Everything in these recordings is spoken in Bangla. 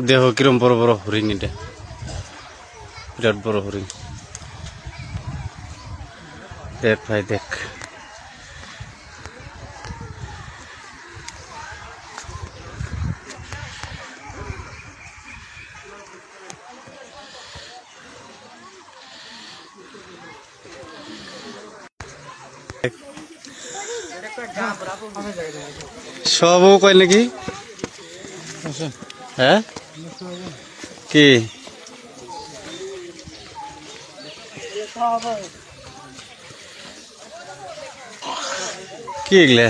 দেখো কিরম বড় বড় হরিণ, এটা বিরাট বড় হরিণ। দেখ ভাই দেখ, সবও কয় নাকি? হ্যাঁ কি কি এগুলা?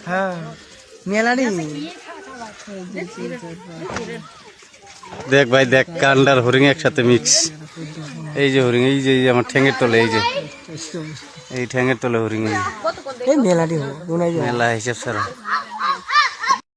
হ্যাঁ মেলানি দেখ ভাই দেখ, কান্ডার হরিণ একসাথে মিক্স। এই যে হরিণ, এই যে আমার ঠ্যাঙের তলে, এই যে এই ঠ্যাঙের তলে হরিণ, এই মেলাটি মেলা হিসাব ছাড়া।